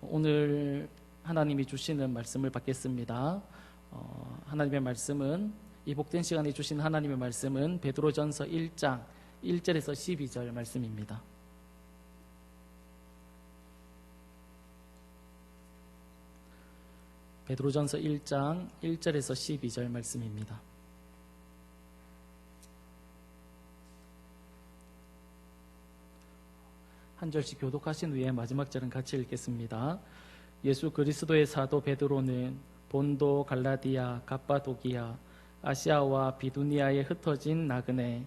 오늘 하나님이 주시는 말씀을 받겠습니다. 하나님의 말씀은, 이 복된 시간에 주신 하나님의 말씀은 베드로전서 1장 1절에서 12절 말씀입니다. 베드로전서 1장 1절에서 12절 말씀입니다. 한 절씩 교독하신 후에 마지막 절은 같이 읽겠습니다. 예수 그리스도의 사도 베드로는 본도, 갈라디아, 갑바도기아, 아시아와 비두니아에 흩어진 나그네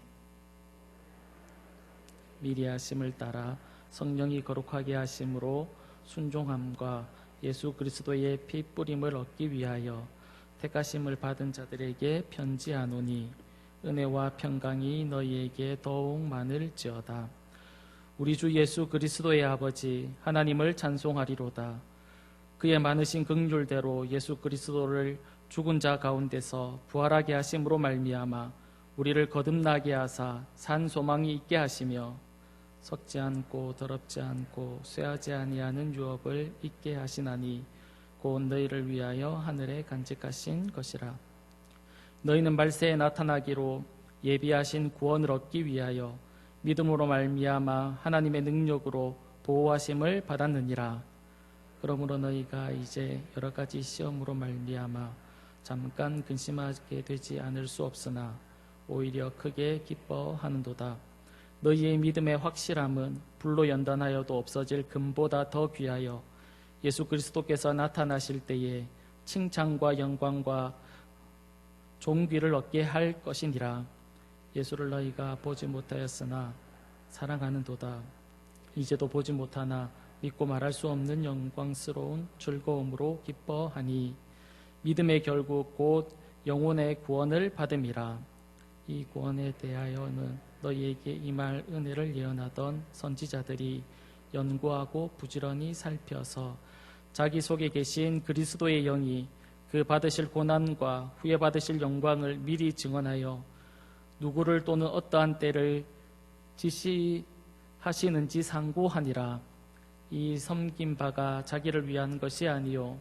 미리 하심을 따라 성령이 거룩하게 하심으로 순종함과 예수 그리스도의 피 뿌림을 얻기 위하여 택하심을 받은 자들에게 편지하노니 은혜와 평강이 너희에게 더욱 많을지어다. 우리 주 예수 그리스도의 아버지 하나님을 찬송하리로다. 그의 많으신 긍휼대로 예수 그리스도를 죽은 자 가운데서 부활하게 하심으로 말미암아 우리를 거듭나게 하사 산 소망이 있게 하시며 썩지 않고 더럽지 않고 쇠하지 아니하는 유업을 있게 하시나니 곧 너희를 위하여 하늘에 간직하신 것이라. 너희는 말세에 나타나기로 예비하신 구원을 얻기 위하여 믿음으로 말미암아 하나님의 능력으로 보호하심을 받았느니라. 그러므로 너희가 이제 여러 가지 시험으로 말미암아 잠깐 근심하게 되지 않을 수 없으나 오히려 크게 기뻐하는도다. 너희의 믿음의 확실함은 불로 연단하여도 없어질 금보다 더 귀하여 예수 그리스도께서 나타나실 때에 칭찬과 영광과 존귀를 얻게 할 것이니라. 예수를 너희가 보지 못하였으나 사랑하는도다. 이제도 보지 못하나 믿고 말할 수 없는 영광스러운 즐거움으로 기뻐하니 믿음의 결국 곧 영혼의 구원을 받음이라. 이 구원에 대하여는 너희에게 임할 은혜를 예언하던 선지자들이 연구하고 부지런히 살펴서 자기 속에 계신 그리스도의 영이 그 받으실 고난과 후에 받으실 영광을 미리 증언하여 누구를 또는 어떠한 때를 지시하시는지 상고하니라. 이 섬긴 바가 자기를 위한 것이 아니요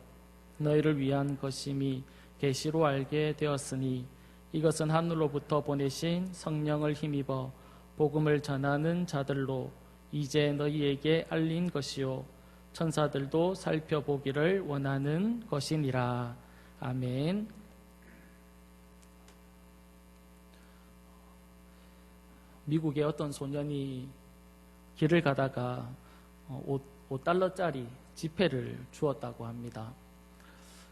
너희를 위한 것임이 계시로 알게 되었으니 이것은 하늘로부터 보내신 성령을 힘입어 복음을 전하는 자들로 이제 너희에게 알린 것이요 천사들도 살펴보기를 원하는 것이니라. 아멘. 미국의 어떤 소년이 길을 가다가 5달러짜리 지폐를 주었다고 합니다.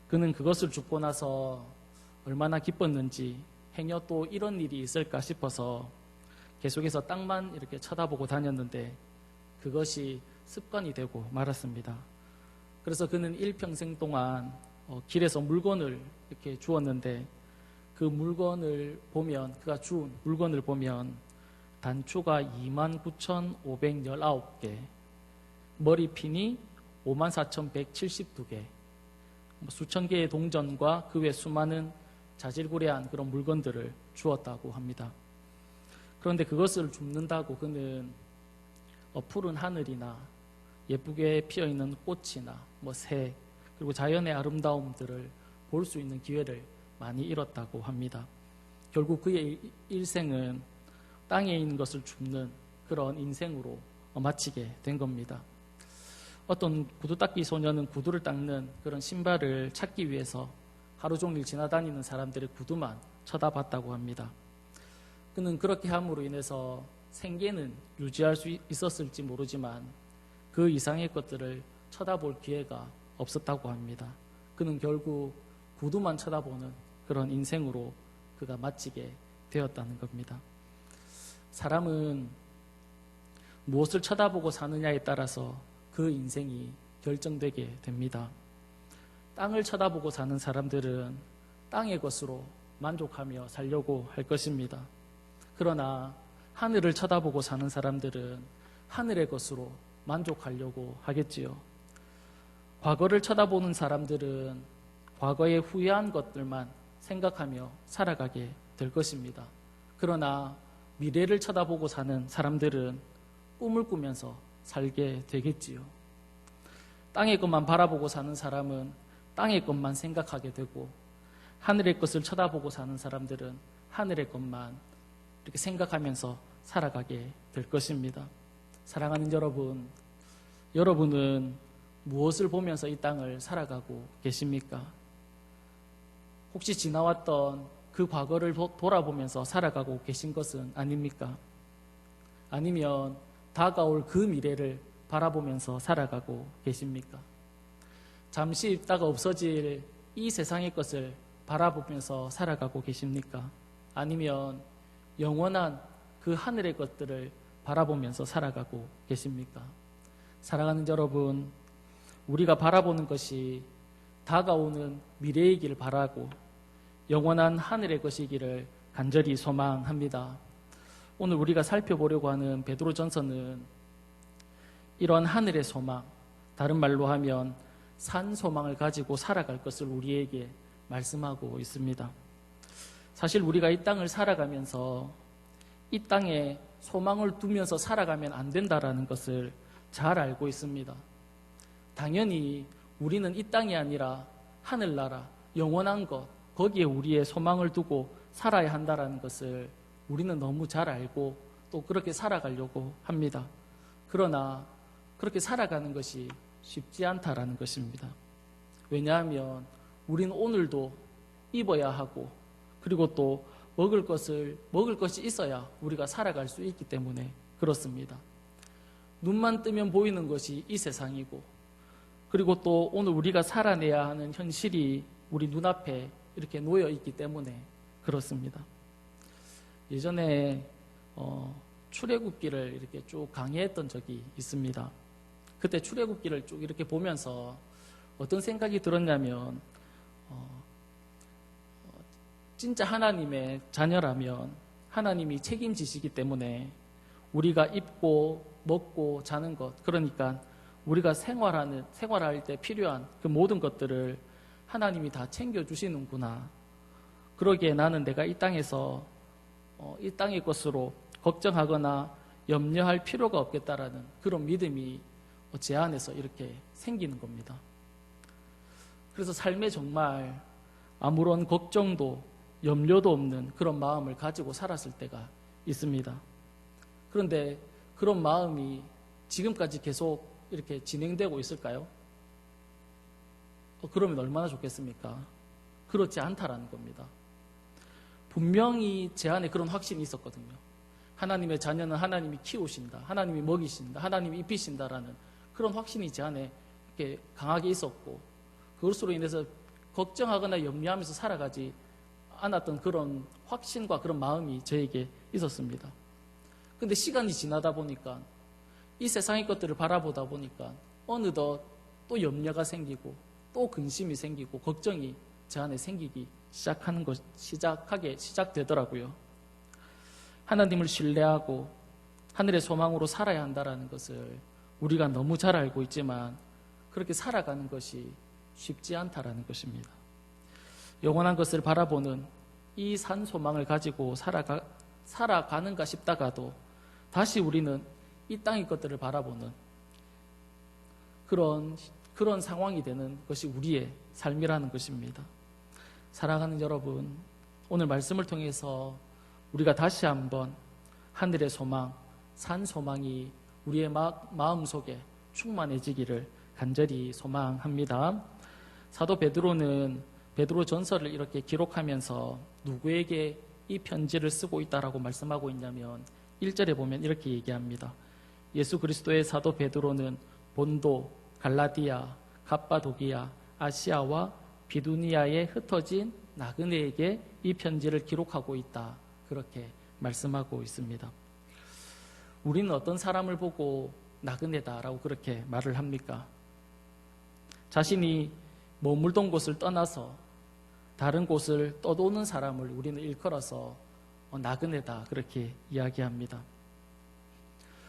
그는 그것을 줍고 나서 얼마나 기뻤는지 행여 또 이런 일이 있을까 싶어서 계속해서 땅만 이렇게 쳐다보고 다녔는데 그것이 습관이 되고 말았습니다. 그래서 그는 일평생 동안 길에서 물건을 이렇게 주었는데 그 물건을 보면, 그가 준 물건을 보면 단추가 29,519개, 머리핀이 54,172개, 수천 개의 동전과 그 외 수많은 자질구레한 그런 물건들을 주었다고 합니다. 그런데 그것을 줍는다고 그는 푸른 하늘이나 예쁘게 피어있는 꽃이나 새, 그리고 자연의 아름다움들을 볼 수 있는 기회를 많이 잃었다고 합니다. 결국 그의 일생은 땅에 있는 것을 줍는 그런 인생으로 마치게 된 겁니다. 어떤 구두 닦기 소년은 구두를 닦는 그런 신발을 찾기 위해서 하루 종일 지나다니는 사람들의 구두만 쳐다봤다고 합니다. 그는 그렇게 함으로 인해서 생계는 유지할 수 있었을지 모르지만 그 이상의 것들을 쳐다볼 기회가 없었다고 합니다. 그는 결국 구두만 쳐다보는 그런 인생으로 그가 마치게 되었다는 겁니다. 사람은 무엇을 쳐다보고 사느냐에 따라서 그 인생이 결정되게 됩니다. 땅을 쳐다보고 사는 사람들은 땅의 것으로 만족하며 살려고 할 것입니다. 그러나 하늘을 쳐다보고 사는 사람들은 하늘의 것으로 만족하려고 하겠지요. 과거를 쳐다보는 사람들은 과거에 후회한 것들만 생각하며 살아가게 될 것입니다. 그러나 미래를 쳐다보고 사는 사람들은 꿈을 꾸면서 살게 되겠지요. 땅의 것만 바라보고 사는 사람은 땅의 것만 생각하게 되고, 하늘의 것을 쳐다보고 사는 사람들은 하늘의 것만 이렇게 생각하면서 살아가게 될 것입니다. 사랑하는 여러분, 여러분은 무엇을 보면서 이 땅을 살아가고 계십니까? 혹시 지나왔던 그 과거를 돌아보면서 살아가고 계신 것은 아닙니까? 아니면 다가올 그 미래를 바라보면서 살아가고 계십니까? 잠시 있다가 없어질 이 세상의 것을 바라보면서 살아가고 계십니까? 아니면 영원한 그 하늘의 것들을 바라보면서 살아가고 계십니까? 사랑하는 여러분, 우리가 바라보는 것이 다가오는 미래이기를 바라고 영원한 하늘의 것이기를 간절히 소망합니다. 오늘 우리가 살펴보려고 하는 베드로전서는 이런 하늘의 소망, 다른 말로 하면 산 소망을 가지고 살아갈 것을 우리에게 말씀하고 있습니다. 사실 우리가 이 땅을 살아가면서 이 땅에 소망을 두면서 살아가면 안 된다라는 것을 잘 알고 있습니다. 당연히 우리는 이 땅이 아니라 하늘나라, 영원한 것, 거기에 우리의 소망을 두고 살아야 한다라는 것을 우리는 너무 잘 알고 또 그렇게 살아가려고 합니다. 그러나 그렇게 살아가는 것이 쉽지 않다라는 것입니다. 왜냐하면 우리는 오늘도 입어야 하고, 그리고 또 먹을 것이 있어야 우리가 살아갈 수 있기 때문에 그렇습니다. 눈만 뜨면 보이는 것이 이 세상이고, 그리고 또 오늘 우리가 살아내야 하는 현실이 우리 눈앞에 이렇게 놓여 있기 때문에 그렇습니다. 예전에 출애굽기를 이렇게 쭉 강의했던 적이 있습니다. 그때 출애굽기를 쭉 이렇게 보면서 어떤 생각이 들었냐면, 진짜 하나님의 자녀라면 하나님이 책임지시기 때문에 우리가 입고 먹고 자는 것, 그러니까 우리가 생활할 때 필요한 그 모든 것들을 하나님이 다 챙겨주시는구나. 그러기에 나는 내가 이 땅에서 이 땅의 것으로 걱정하거나 염려할 필요가 없겠다라는 그런 믿음이 제 안에서 이렇게 생기는 겁니다. 그래서 삶에 정말 아무런 걱정도 염려도 없는 그런 마음을 가지고 살았을 때가 있습니다. 그런데 그런 마음이 지금까지 계속 이렇게 진행되고 있을까요? 그러면 얼마나 좋겠습니까? 그렇지 않다라는 겁니다. 분명히 제 안에 그런 확신이 있었거든요. 하나님의 자녀는 하나님이 키우신다, 하나님이 먹이신다, 하나님이 입히신다라는 그런 확신이 제 안에 이렇게 강하게 있었고, 그것으로 인해서 걱정하거나 염려하면서 살아가지 않았던 그런 확신과 그런 마음이 저에게 있었습니다. 근데 시간이 지나다 보니까, 이 세상의 것들을 바라보다 보니까 어느덧 또 염려가 생기고 또 근심이 생기고 걱정이 제 안에 생기기 시작되더라고요. 하나님을 신뢰하고 하늘의 소망으로 살아야 한다는 것을 우리가 너무 잘 알고 있지만 그렇게 살아가는 것이 쉽지 않다라는 것입니다. 영원한 것을 바라보는 이 산 소망을 가지고 살아가는가 싶다가도 다시 우리는 이 땅의 것들을 바라보는 그런 상황이 되는 것이 우리의 삶이라는 것입니다. 사랑하는 여러분, 오늘 말씀을 통해서 우리가 다시 한번 하늘의 소망, 산 소망이 우리의 마음 속에 충만해지기를 간절히 소망합니다. 사도 베드로는 베드로 전서를 이렇게 기록하면서 누구에게 이 편지를 쓰고 있다라고 말씀하고 있냐면 1절에 보면 이렇게 얘기합니다. 예수 그리스도의 사도 베드로는 본도, 갈라디아, 갑바도기아, 아시아와 비두니아에 흩어진 나그네에게 이 편지를 기록하고 있다. 그렇게 말씀하고 있습니다. 우리는 어떤 사람을 보고 나그네다라고 그렇게 말을 합니까? 자신이 머물던 곳을 떠나서 다른 곳을 떠도는 사람을 우리는 일컬어서 나그네다 그렇게 이야기합니다.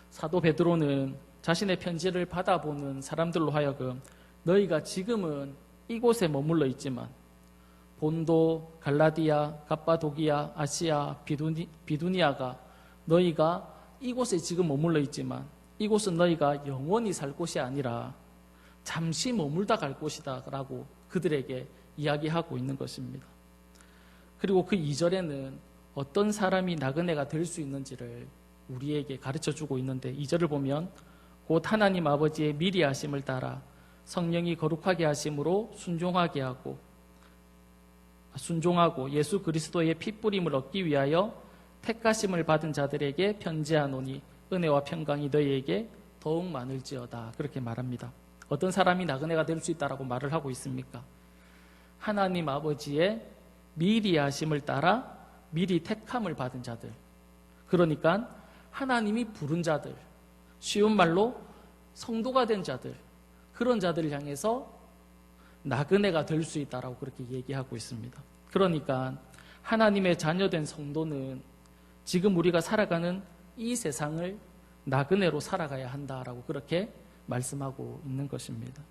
사도 베드로는 자신의 편지를 받아보는 사람들로 하여금 너희가 지금은 이곳에 머물러 있지만 본도, 갈라디아, 갑바도기아, 아시아, 비두니아가 너희가 이곳에 지금 머물러 있지만 이곳은 너희가 영원히 살 곳이 아니라 잠시 머물다 갈 곳이다 라고 그들에게 이야기하고 있는 것입니다. 그리고 그 2절에는 어떤 사람이 나그네가 될 수 있는지를 우리에게 가르쳐주고 있는데 2절을 보면 곧 하나님 아버지의 미리 하심을 따라 성령이 거룩하게 하심으로 순종하고 예수 그리스도의 핏뿌림을 얻기 위하여 택하심을 받은 자들에게 편지하노니 은혜와 평강이 너희에게 더욱 많을지어다. 그렇게 말합니다. 어떤 사람이 나그네가 될 수 있다라고 말을 하고 있습니까? 하나님 아버지의 미리 하심을 따라 미리 택함을 받은 자들, 그러니까 하나님이 부른 자들, 쉬운 말로 성도가 된 자들, 그런 자들을 향해서 나그네가 될 수 있다라고 그렇게 얘기하고 있습니다. 그러니까 하나님의 자녀된 성도는 지금 우리가 살아가는 이 세상을 나그네로 살아가야 한다라고 그렇게 말씀하고 있는 것입니다.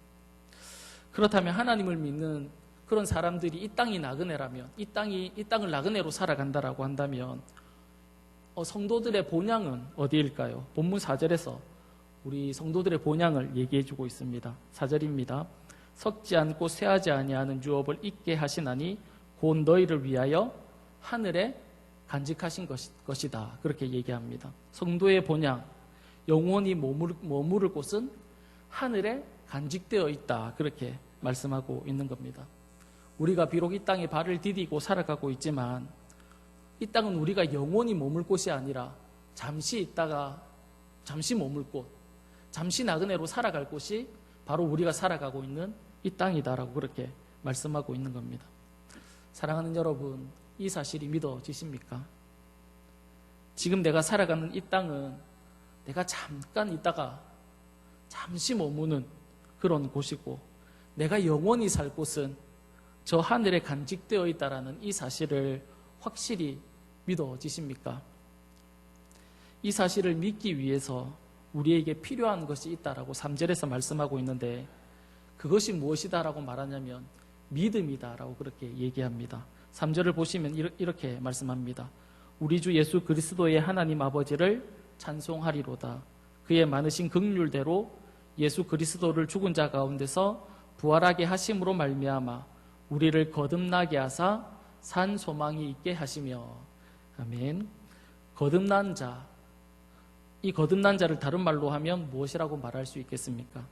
그렇다면 하나님을 믿는 그런 사람들이 이 땅이 나그네라면, 이 땅을 나그네로 살아간다라고 한다면 성도들의 본향은 어디일까요? 본문 4절에서 우리 성도들의 본향을 얘기해주고 있습니다. 4절입니다. 썩지 않고 쇠하지 아니하는 유업을 잊게 하시나니 곧 너희를 위하여 하늘에 간직하신 것이다. 그렇게 얘기합니다. 성도의 본향, 영원히 머무를 곳은 하늘에 간직되어 있다. 그렇게 말씀하고 있는 겁니다. 우리가 비록 이 땅에 발을 디디고 살아가고 있지만 이 땅은 우리가 영원히 머물 곳이 아니라 잠시 있다가 잠시 머물 곳, 잠시 나그네로 살아갈 곳이 바로 우리가 살아가고 있는 이 땅이다라고 그렇게 말씀하고 있는 겁니다. 사랑하는 여러분, 이 사실이 믿어지십니까? 지금 내가 살아가는 이 땅은 내가 잠깐 있다가 잠시 머무는 그런 곳이고 내가 영원히 살 곳은 저 하늘에 간직되어 있다라는 이 사실을 확실히 믿어지십니까? 이 사실을 믿기 위해서 우리에게 필요한 것이 있다라고 3절에서 말씀하고 있는데 그것이 무엇이다라고 말하냐면 믿음이다라고 그렇게 얘기합니다. 3절을 보시면 이렇게 말씀합니다. 우리 주 예수 그리스도의 하나님 아버지를 찬송하리로다. 그의 많으신 긍휼대로 예수 그리스도를 죽은 자 가운데서 부활하게 하심으로 말미암아 우리를 거듭나게 하사 산 소망이 있게 하시며. 아멘. 거듭난 자, 이 거듭난 자를 다른 말로 하면 무엇이라고 말할 수 있겠습니까?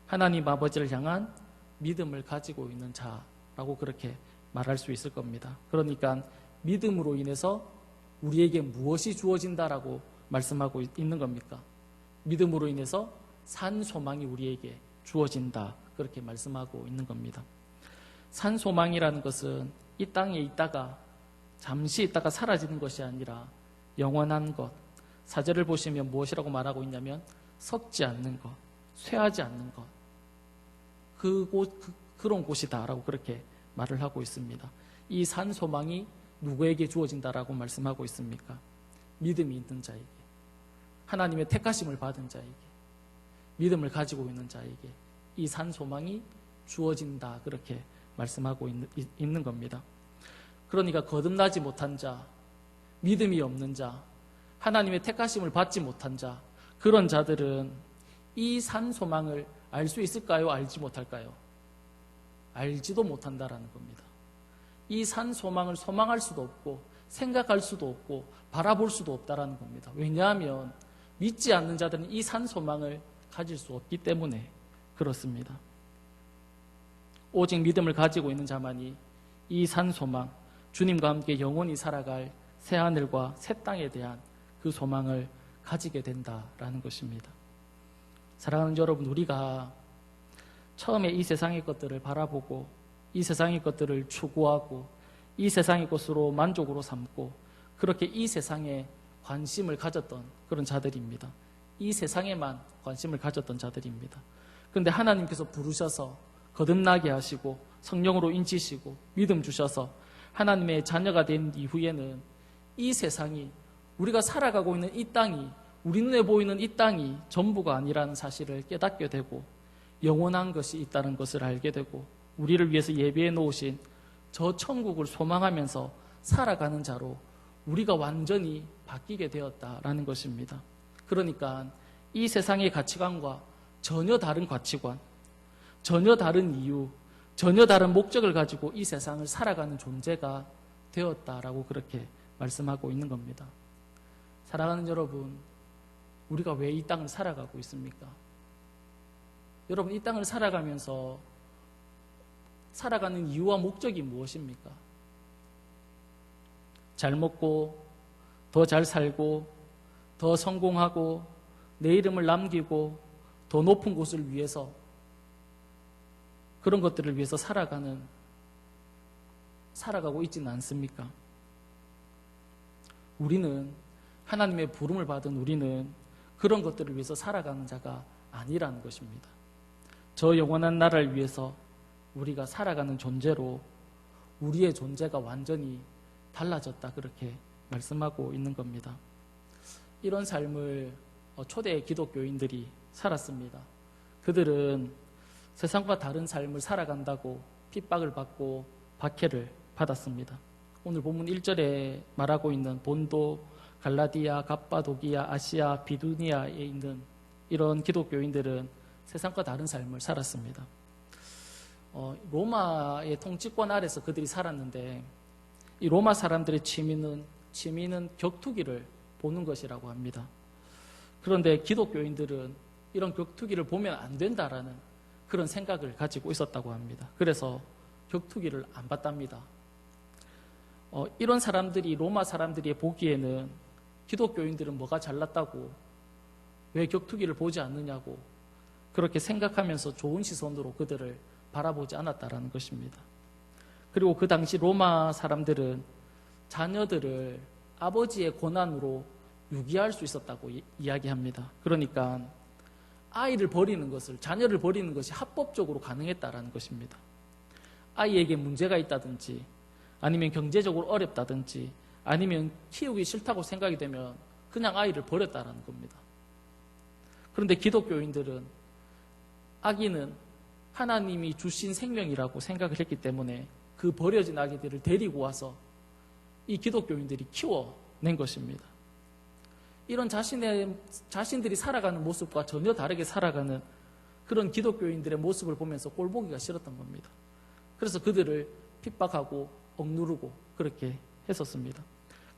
하나님 아버지를 향한 믿음을 가지고 있는 자라고 그렇게 말할 수 있을 겁니다. 그러니까 믿음으로 인해서 우리에게 무엇이 주어진다라고 말씀하고 있는 겁니까? 믿음으로 인해서 산 소망이 우리에게 주어진다. 그렇게 말씀하고 있는 겁니다. 산 소망이라는 것은 이 땅에 있다가 잠시 있다가 사라지는 것이 아니라 영원한 것. 4절을 보시면 무엇이라고 말하고 있냐면 썩지 않는 것, 쇠하지 않는 것. 그런 곳이다라고 그렇게 말을 하고 있습니다. 이 산 소망이 누구에게 주어진다라고 말씀하고 있습니까? 믿음이 있는 자에게, 하나님의 택하심을 받은 자에게, 믿음을 가지고 있는 자에게 이 산 소망이 주어진다. 그렇게 말씀하고 있는 겁니다. 그러니까 거듭나지 못한 자, 믿음이 없는 자, 하나님의 택하심을 받지 못한 자, 그런 자들은 이 산 소망을 알 수 있을까요? 알지 못할까요? 알지도 못한다라는 겁니다. 이 산 소망을 소망할 수도 없고 생각할 수도 없고 바라볼 수도 없다라는 겁니다. 왜냐하면 믿지 않는 자들은 이 산 소망을 가질 수 없기 때문에 그렇습니다. 오직 믿음을 가지고 있는 자만이 이 산 소망, 주님과 함께 영원히 살아갈 새 하늘과 새 땅에 대한 그 소망을 가지게 된다라는 것입니다. 사랑하는 여러분, 우리가 처음에 이 세상의 것들을 바라보고 이 세상의 것들을 추구하고 이 세상의 것으로 만족으로 삼고 그렇게 이 세상에 관심을 가졌던 그런 자들입니다. 이 세상에만 관심을 가졌던 자들입니다. 그런데 하나님께서 부르셔서 거듭나게 하시고 성령으로 인치시고 믿음 주셔서 하나님의 자녀가 된 이후에는 이 세상이, 우리가 살아가고 있는 이 땅이, 우리 눈에 보이는 이 땅이 전부가 아니라는 사실을 깨닫게 되고 영원한 것이 있다는 것을 알게 되고 우리를 위해서 예비해 놓으신 저 천국을 소망하면서 살아가는 자로 우리가 완전히 바뀌게 되었다라는 것입니다. 그러니까 이 세상의 가치관과 전혀 다른 가치관, 전혀 다른 이유, 전혀 다른 목적을 가지고 이 세상을 살아가는 존재가 되었다라고 그렇게 말씀하고 있는 겁니다. 사랑하는 여러분, 우리가 왜 이 땅을 살아가고 있습니까? 여러분, 이 땅을 살아가면서 살아가는 이유와 목적이 무엇입니까? 잘 먹고, 더 잘 살고, 더 성공하고, 내 이름을 남기고, 더 높은 곳을 위해서, 그런 것들을 위해서 살아가고 있지는 않습니까? 우리는, 하나님의 부름을 받은 우리는 그런 것들을 위해서 살아가는 자가 아니라는 것입니다. 저 영원한 나라를 위해서 우리가 살아가는 존재로 우리의 존재가 완전히 달라졌다, 그렇게 말씀하고 있는 겁니다. 이런 삶을 초대 기독교인들이 살았습니다. 그들은 세상과 다른 삶을 살아간다고 핍박을 받고 박해를 받았습니다. 오늘 본문 1절에 말하고 있는 본도, 갈라디아, 갑바도기아, 아시아, 비두니아에 있는 이런 기독교인들은 세상과 다른 삶을 살았습니다. 로마의 통치권 아래서 그들이 살았는데, 이 로마 사람들의 취미는 격투기를 보는 것이라고 합니다. 그런데 기독교인들은 이런 격투기를 보면 안 된다라는 그런 생각을 가지고 있었다고 합니다. 그래서 격투기를 안 봤답니다. 이런 사람들이, 로마 사람들이 보기에는 기독교인들은 뭐가 잘났다고, 왜 격투기를 보지 않느냐고 그렇게 생각하면서 좋은 시선으로 그들을 바라보지 않았다라는 것입니다. 그리고 그 당시 로마 사람들은 자녀들을 아버지의 권한으로 유기할 수 있었다고 이야기합니다. 그러니까 자녀를 버리는 것이 합법적으로 가능했다라는 것입니다. 아이에게 문제가 있다든지, 아니면 경제적으로 어렵다든지, 아니면 키우기 싫다고 생각이 되면 그냥 아이를 버렸다라는 겁니다. 그런데 기독교인들은 아기는 하나님이 주신 생명이라고 생각을 했기 때문에 그 버려진 아기들을 데리고 와서 이 기독교인들이 키워낸 것입니다. 이런 자신들이 살아가는 모습과 전혀 다르게 살아가는 그런 기독교인들의 모습을 보면서 꼴보기가 싫었던 겁니다. 그래서 그들을 핍박하고 억누르고 그렇게 했었습니다.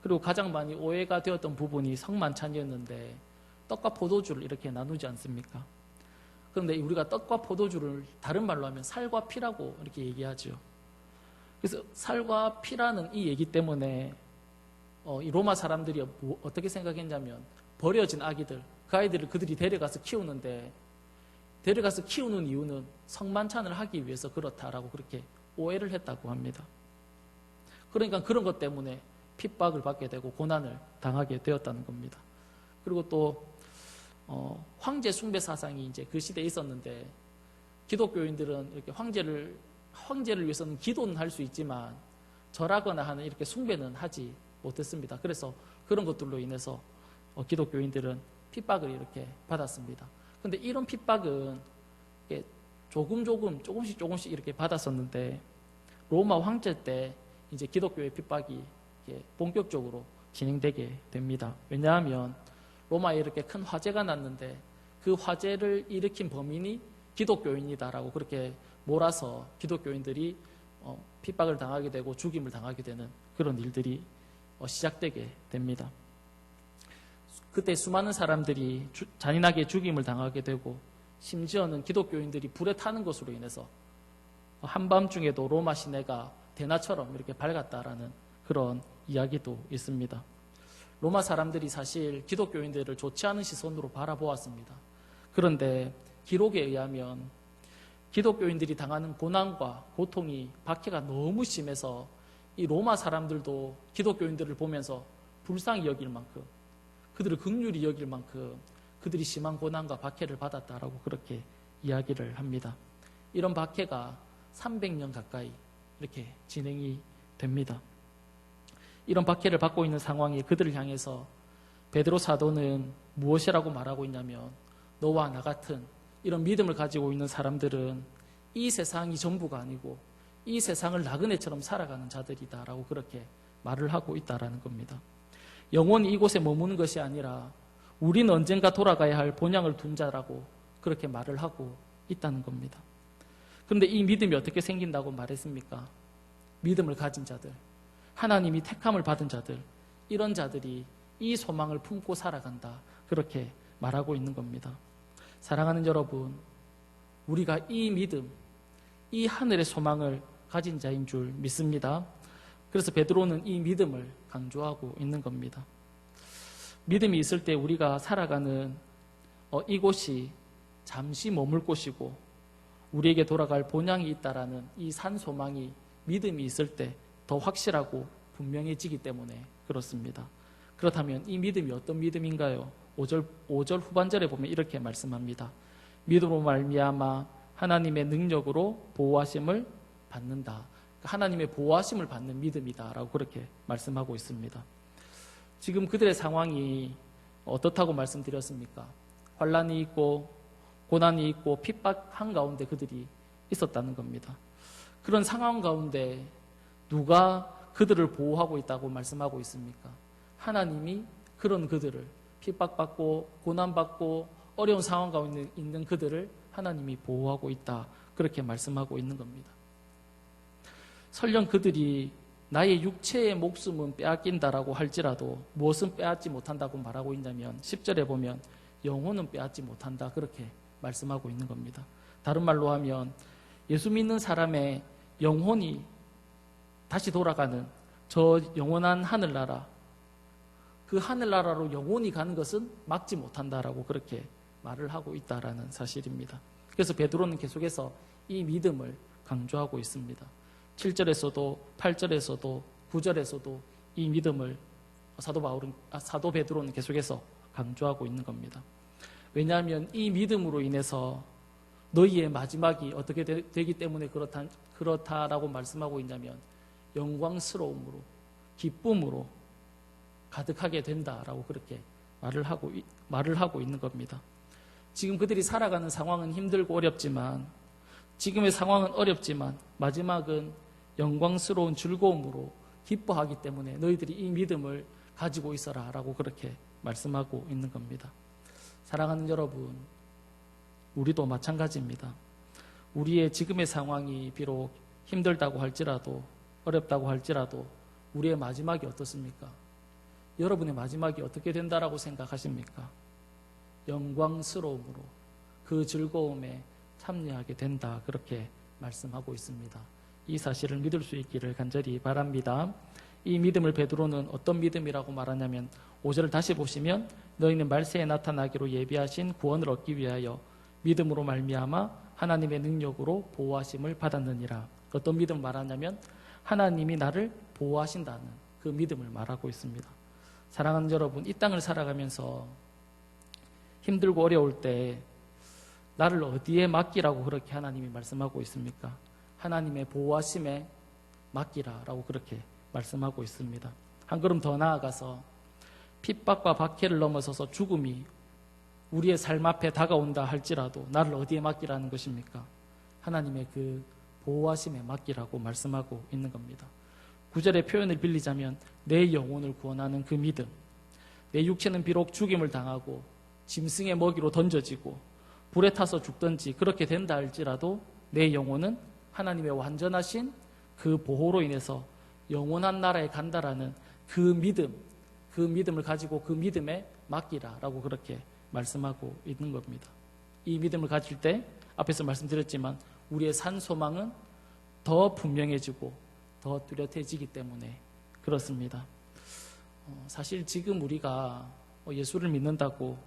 그리고 가장 많이 오해가 되었던 부분이 성만찬이었는데, 떡과 포도주를 이렇게 나누지 않습니까? 그런데 우리가 떡과 포도주를 다른 말로 하면 살과 피라고 이렇게 얘기하죠. 그래서 살과 피라는 이 얘기 때문에 이 로마 사람들이 어떻게 생각했냐면, 버려진 아기들, 그 아이들을 그들이 데려가서 키우는데, 데려가서 키우는 이유는 성만찬을 하기 위해서 그렇다라고 그렇게 오해를 했다고 합니다. 그러니까 그런 것 때문에 핍박을 받게 되고 고난을 당하게 되었다는 겁니다. 그리고 또 황제 숭배 사상이 이제 그 시대에 있었는데, 기독교인들은 이렇게 황제를 위해서는 기도는 할 수 있지만 절하거나 하는 이렇게 숭배는 하지 못했습니다. 그래서 그런 것들로 인해서 기독교인들은 핍박을 이렇게 받았습니다. 그런데 이런 핍박은 조금씩 이렇게 받았었는데, 로마 황제 때 이제 기독교의 핍박이 본격적으로 진행되게 됩니다. 왜냐하면 로마에 이렇게 큰 화재가 났는데 그 화재를 일으킨 범인이 기독교인이다라고 그렇게 몰아서 기독교인들이 핍박을 당하게 되고 죽임을 당하게 되는 그런 일들이 시작되게 됩니다. 그때 수많은 사람들이 잔인하게 죽임을 당하게 되고, 심지어는 기독교인들이 불에 타는 것으로 인해서 한밤중에도 로마 시내가 대낮처럼 이렇게 밝았다라는 그런 이야기도 있습니다. 로마 사람들이 사실 기독교인들을 좋지 않은 시선으로 바라보았습니다. 그런데 기록에 의하면 기독교인들이 당하는 고난과 고통이, 박해가 너무 심해서 이 로마 사람들도 기독교인들을 보면서 불쌍히 여길 만큼, 그들을 긍휼히 여길 만큼 그들이 심한 고난과 박해를 받았다라고 그렇게 이야기를 합니다. 이런 박해가 300년 가까이 이렇게 진행이 됩니다. 이런 박해를 받고 있는 상황에 그들을 향해서 베드로 사도는 무엇이라고 말하고 있냐면, 너와 나 같은 이런 믿음을 가지고 있는 사람들은 이 세상이 전부가 아니고 이 세상을 나그네처럼 살아가는 자들이다라고 그렇게 말을 하고 있다라는 겁니다. 영원히 이곳에 머무는 것이 아니라 우리는 언젠가 돌아가야 할 본향을 둔 자라고 그렇게 말을 하고 있다는 겁니다. 그런데 이 믿음이 어떻게 생긴다고 말했습니까? 믿음을 가진 자들, 하나님이 택함을 받은 자들, 이런 자들이 이 소망을 품고 살아간다. 그렇게 말하고 있는 겁니다. 사랑하는 여러분, 우리가 이 믿음, 이 하늘의 소망을 가진 자인 줄 믿습니다. 그래서 베드로는 이 믿음을 강조하고 있는 겁니다. 믿음이 있을 때 우리가 살아가는 이곳이 잠시 머물 곳이고 우리에게 돌아갈 본향이 있다라는 이 산 소망이 믿음이 있을 때 더 확실하고 분명해지기 때문에 그렇습니다. 그렇다면 이 믿음이 어떤 믿음인가요? 5절 후반절에 보면 이렇게 말씀합니다. 믿음으로 말미암아 하나님의 능력으로 보호하심을 받는다. 하나님의 보호하심을 받는 믿음이다라고 그렇게 말씀하고 있습니다. 지금 그들의 상황이 어떻다고 말씀드렸습니까? 환난이 있고 고난이 있고 핍박 한가운데 그들이 있었다는 겁니다. 그런 상황 가운데 누가 그들을 보호하고 있다고 말씀하고 있습니까? 하나님이 그런 그들을 핍박받고 고난받고 어려운 상황 가운데 있는 그들을 하나님이 보호하고 있다. 그렇게 말씀하고 있는 겁니다. 설령 그들이 나의 육체의 목숨은 빼앗긴다라고 할지라도 무엇은 빼앗지 못한다고 말하고 있냐면 10절에 보면 영혼은 빼앗지 못한다. 그렇게 말씀하고 있는 겁니다. 다른 말로 하면 예수 믿는 사람의 영혼이 다시 돌아가는 저 영원한 하늘나라, 그 하늘나라로 영혼이 가는 것은 막지 못한다라고 그렇게 말을 하고 있다라는 사실입니다. 그래서 베드로는 계속해서 이 믿음을 강조하고 있습니다. 7절에서도 8절에서도 9절에서도 이 믿음을 사도 베드로는 계속해서 강조하고 있는 겁니다. 왜냐하면 이 믿음으로 인해서 너희의 마지막이 어떻게 되기 때문에 그렇다라고 말씀하고 있냐면 영광스러움으로 기쁨으로 가득하게 된다라고 그렇게 말을 하고 있는 겁니다. 지금 그들이 살아가는 상황은 힘들고 어렵지만 지금의 상황은 어렵지만 마지막은 영광스러운 즐거움으로 기뻐하기 때문에 너희들이 이 믿음을 가지고 있어라 라고 그렇게 말씀하고 있는 겁니다. 사랑하는 여러분, 우리도 마찬가지입니다. 우리의 지금의 상황이 비록 힘들다고 할지라도 어렵다고 할지라도 우리의 마지막이 어떻습니까? 여러분의 마지막이 어떻게 된다라고 생각하십니까? 영광스러움으로 그 즐거움에 참여하게 된다. 그렇게 말씀하고 있습니다. 이 사실을 믿을 수 있기를 간절히 바랍니다. 이 믿음을 베드로는 어떤 믿음이라고 말하냐면 5절을 다시 보시면 너희는 말세에 나타나기로 예비하신 구원을 얻기 위하여 믿음으로 말미암아 하나님의 능력으로 보호하심을 받았느니라. 어떤 믿음을 말하냐면 하나님이 나를 보호하신다는 그 믿음을 말하고 있습니다. 사랑하는 여러분, 이 땅을 살아가면서 힘들고 어려울 때 나를 어디에 맡기라고 그렇게 하나님이 말씀하고 있습니까? 하나님의 보호하심에 맡기라라고 그렇게 말씀하고 있습니다. 한 걸음 더 나아가서 핍박과 박해를 넘어서서 죽음이 우리의 삶 앞에 다가온다 할지라도 나를 어디에 맡기라는 것입니까? 하나님의 그 보호하심에 맡기라고 말씀하고 있는 겁니다. 9절의 표현을 빌리자면 내 영혼을 구원하는 그 믿음, 내 육체는 비록 죽임을 당하고 짐승의 먹이로 던져지고 불에 타서 죽든지 그렇게 된다 할지라도 내 영혼은 하나님의 완전하신 그 보호로 인해서 영원한 나라에 간다라는 그 믿음을 가지고 그 믿음에 맡기라라고 그렇게 말씀하고 있는 겁니다. 이 믿음을 가질 때 앞에서 말씀드렸지만 우리의 산 소망은 더 분명해지고 더 뚜렷해지기 때문에 그렇습니다. 사실 지금 우리가 예수를 믿는다고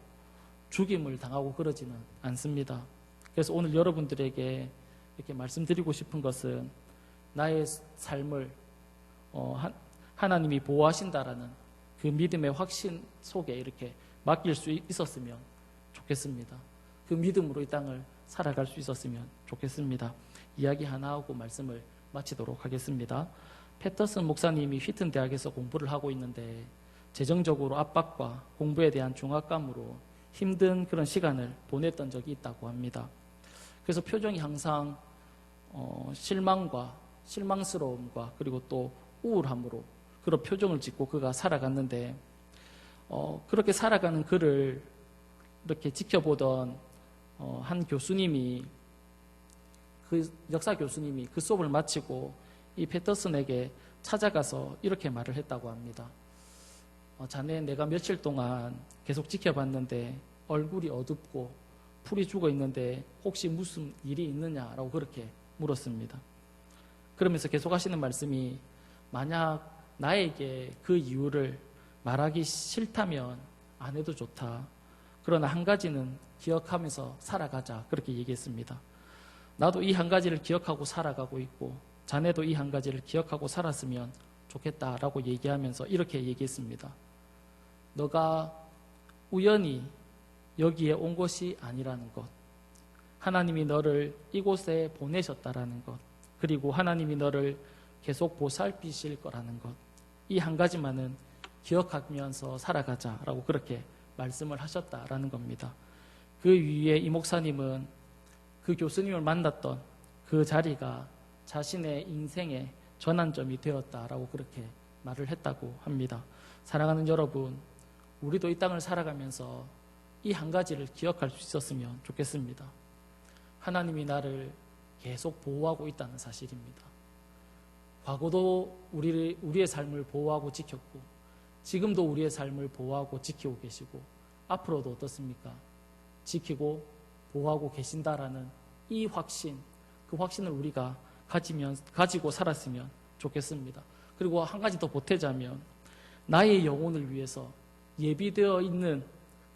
죽임을 당하고 그러지는 않습니다. 그래서 오늘 여러분들에게 이렇게 말씀드리고 싶은 것은 나의 삶을 하나님이 보호하신다라는 그 믿음의 확신 속에 이렇게 맡길 수 있었으면 좋겠습니다. 그 믿음으로 이 땅을 살아갈 수 있었으면 좋겠습니다. 이야기 하나 하고 말씀을 마치도록 하겠습니다. 패터슨 목사님이 휘튼 대학에서 공부를 하고 있는데 재정적으로 압박과 공부에 대한 중압감으로 힘든 그런 시간을 보냈던 적이 있다고 합니다. 그래서 표정이 항상 실망과 실망스러움과 그리고 또 우울함으로 그런 표정을 짓고 그가 살아갔는데 그렇게 살아가는 그를 이렇게 지켜보던 한 교수님이 그 역사 교수님이 그 수업을 마치고 이 패터슨에게 찾아가서 이렇게 말을 했다고 합니다. 자네 내가 며칠 동안 계속 지켜봤는데 얼굴이 어둡고 풀이 죽어 있는데 혹시 무슨 일이 있느냐라고 그렇게 물었습니다. 그러면서 계속 하시는 말씀이 만약 나에게 그 이유를 말하기 싫다면 안 해도 좋다. 그러나 한 가지는 기억하면서 살아가자. 그렇게 얘기했습니다. 나도 이 한 가지를 기억하고 살아가고 있고 자네도 이 한 가지를 기억하고 살았으면 좋겠다라고 얘기하면서 이렇게 얘기했습니다. 너가 우연히 여기에 온 것이 아니라는 것, 하나님이 너를 이곳에 보내셨다라는 것, 그리고 하나님이 너를 계속 보살피실 거라는 것, 이 한 가지만은 기억하면서 살아가자라고 그렇게 말씀을 하셨다라는 겁니다. 그 위에 이 목사님은 그 교수님을 만났던 그 자리가 자신의 인생의 전환점이 되었다라고 그렇게 말을 했다고 합니다. 사랑하는 여러분, 우리도 이 땅을 살아가면서 이 한 가지를 기억할 수 있었으면 좋겠습니다. 하나님이 나를 계속 보호하고 있다는 사실입니다. 과거도 우리의 삶을 보호하고 지켰고 지금도 우리의 삶을 보호하고 지키고 계시고 앞으로도 어떻습니까? 지키고 보호하고 계신다라는 이 확신, 그 확신을 우리가 가지고 살았으면 좋겠습니다. 그리고 한 가지 더 보태자면 나의 영혼을 위해서 예비되어 있는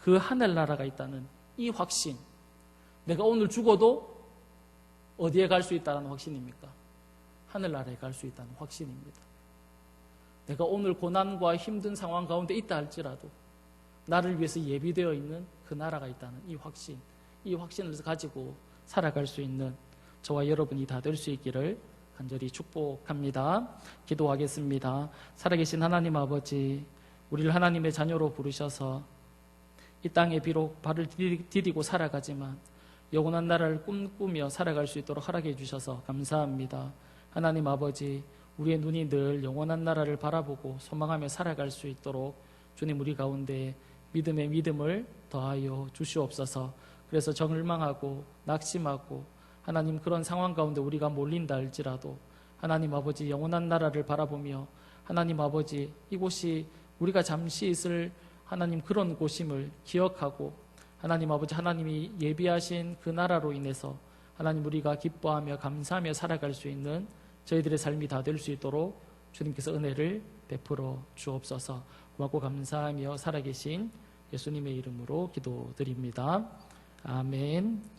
그 하늘나라가 있다는 이 확신, 내가 오늘 죽어도 어디에 갈 수 있다는 확신입니까? 하늘나라에 갈 수 있다는 확신입니다. 내가 오늘 고난과 힘든 상황 가운데 있다 할지라도 나를 위해서 예비되어 있는 그 나라가 있다는 이 확신, 이 확신을 가지고 살아갈 수 있는 저와 여러분이 다 될 수 있기를 간절히 축복합니다. 기도하겠습니다. 살아계신 하나님 아버지, 우리를 하나님의 자녀로 부르셔서 이 땅에 비록 발을 디디고 살아가지만 영원한 나라를 꿈꾸며 살아갈 수 있도록 허락해 주셔서 감사합니다. 하나님 아버지, 우리의 눈이 늘 영원한 나라를 바라보고 소망하며 살아갈 수 있도록 주님 우리 가운데 믿음의 믿음을 더하여 주시옵소서. 그래서 절망하고 낙심하고 하나님 그런 상황 가운데 우리가 몰린다 할지라도 하나님 아버지 영원한 나라를 바라보며 하나님 아버지 이곳이 우리가 잠시 있을 하나님 그런 곳임을 기억하고 하나님 아버지 하나님이 예비하신 그 나라로 인해서 하나님 우리가 기뻐하며 감사하며 살아갈 수 있는 저희들의 삶이 다 될 수 있도록 주님께서 은혜를 베풀어 주옵소서. 고맙고 감사하며 살아계신 예수님의 이름으로 기도드립니다. 아멘.